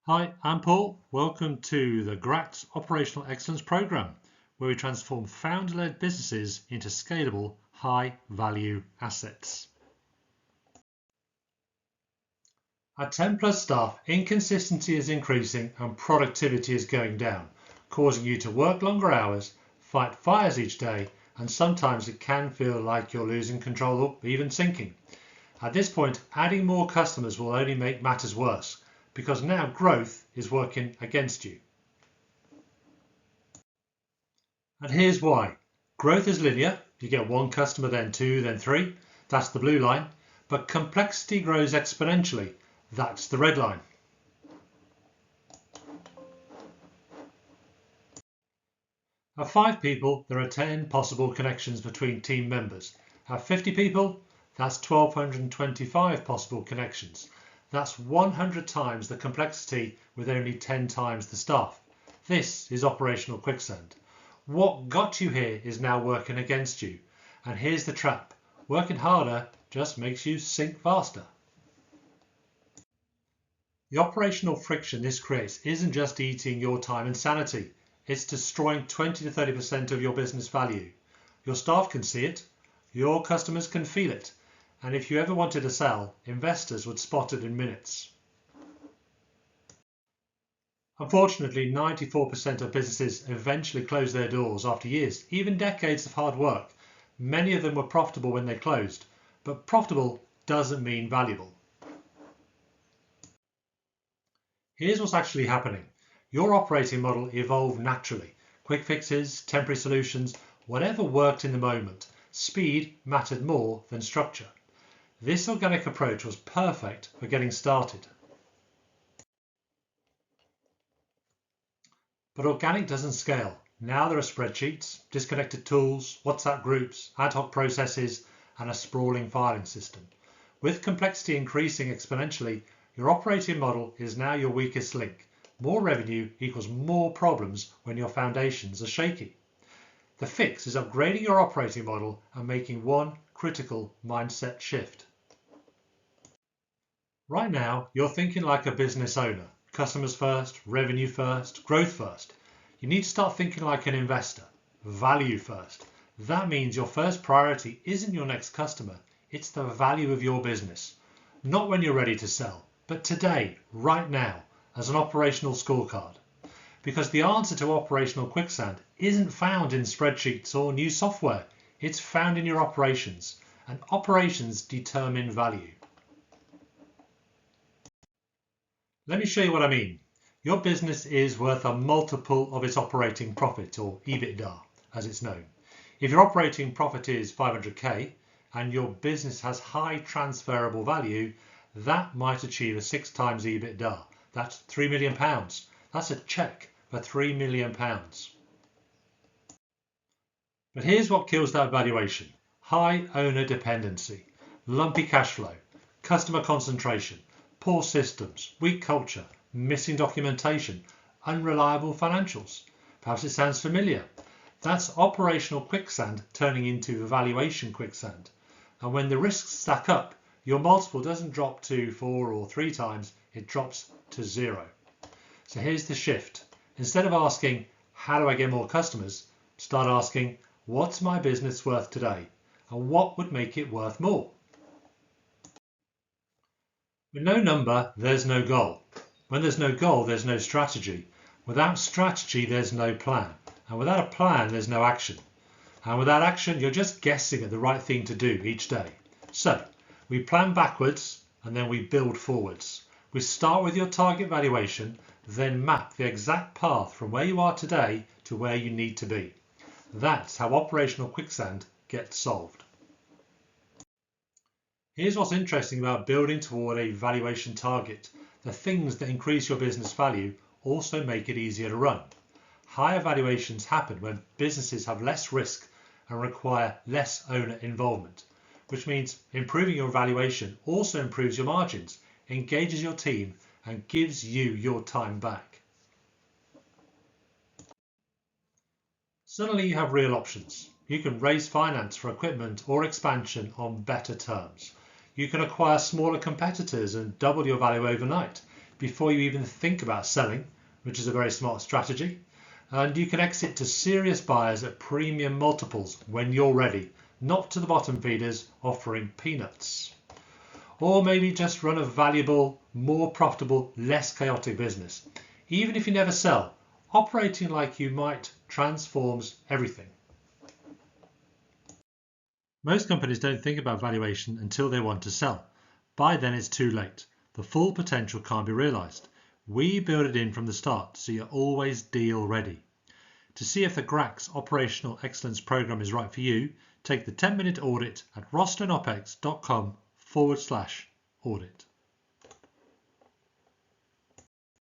Hi, I'm Paul. Welcome to the GRAX Operational Excellence Programme, where we transform founder-led businesses into scalable, high-value assets. At 10 plus staff, inconsistency is increasing and productivity is going down, causing you to work longer hours, fight fires each day, and sometimes it can feel like you're losing control or even sinking. At this point, adding more customers will only make matters worse, because now growth is working against you. And here's why. Growth is linear. You get one customer, then two, then three. That's the blue line. But complexity grows exponentially. That's the red line. At 5 people, there are 10 possible connections between team members. At 50 people, that's 1,225 possible connections. That's 100 times the complexity with only 10 times the staff. This is operational quicksand. What got you here is now working against you. And here's the trap. Working harder just makes you sink faster. The operational friction this creates isn't just eating your time and sanity. It's destroying 20 to 30% of your business value. Your staff can see it. Your customers can feel it. And if you ever wanted to sell, investors would spot it in minutes. Unfortunately, 94% of businesses eventually close their doors after years, even decades of hard work. Many of them were profitable when they closed, but profitable doesn't mean valuable. Here's what's actually happening. Your operating model evolved naturally. Quick fixes, temporary solutions, whatever worked in the moment. Speed mattered more than structure. This organic approach was perfect for getting started. But organic doesn't scale. Now there are spreadsheets, disconnected tools, WhatsApp groups, ad hoc processes, and a sprawling filing system. With complexity increasing exponentially, your operating model is now your weakest link. More revenue equals more problems when your foundations are shaky. The fix is upgrading your operating model and making one critical mindset shift. Right now, you're thinking like a business owner. Customers first, revenue first, growth first. You need to start thinking like an investor. Value first. That means your first priority isn't your next customer. It's the value of your business. Not when you're ready to sell, but today, right now, as an operational scorecard. Because the answer to operational quicksand isn't found in spreadsheets or new software. It's found in your operations. And operations determine value. Let me show you what I mean. Your business is worth a multiple of its operating profit, or EBITDA, as it's known. If your operating profit is 500k and your business has high transferable value, that might achieve a 6 times EBITDA. That's £3 million. That's a check for £3 million. But here's what kills that valuation. High owner dependency, lumpy cash flow, customer concentration, poor systems, weak culture, missing documentation, unreliable financials. Perhaps it sounds familiar. That's operational quicksand turning into valuation quicksand. And when the risks stack up, your multiple doesn't drop to 4 or 3 times, it drops to 0. So here's the shift. Instead of asking, how do I get more customers? Start asking, what's my business worth today? And what would make it worth more? With no number, there's no goal. When there's no goal, there's no strategy. Without strategy, there's no plan. And without a plan, there's no action. And without action, you're just guessing at the right thing to do each day. So, we plan backwards and then we build forwards. We start with your target valuation, then map the exact path from where you are today to where you need to be. That's how operational quicksand gets solved. Here's what's interesting about building toward a valuation target. The things that increase your business value also make it easier to run. Higher valuations happen when businesses have less risk and require less owner involvement, which means improving your valuation also improves your margins, engages your team, and gives you your time back. Suddenly you have real options. You can raise finance for equipment or expansion on better terms. You can acquire smaller competitors and double your value overnight. before you even think about selling, which is a very smart strategy. And you can exit to serious buyers at premium multiples when you're ready, not to the bottom feeders offering peanuts. Or maybe just run a valuable, more profitable, less chaotic business. Even if you never sell, operating like you might transforms everything. Most companies don't think about valuation until they want to sell. By then it's too late. The full potential can't be realised. We build it in from the start, so you're always deal ready. To see if the GRAX Operational Excellence Programme is right for you, take the 10-minute audit at rostonopex.com/audit.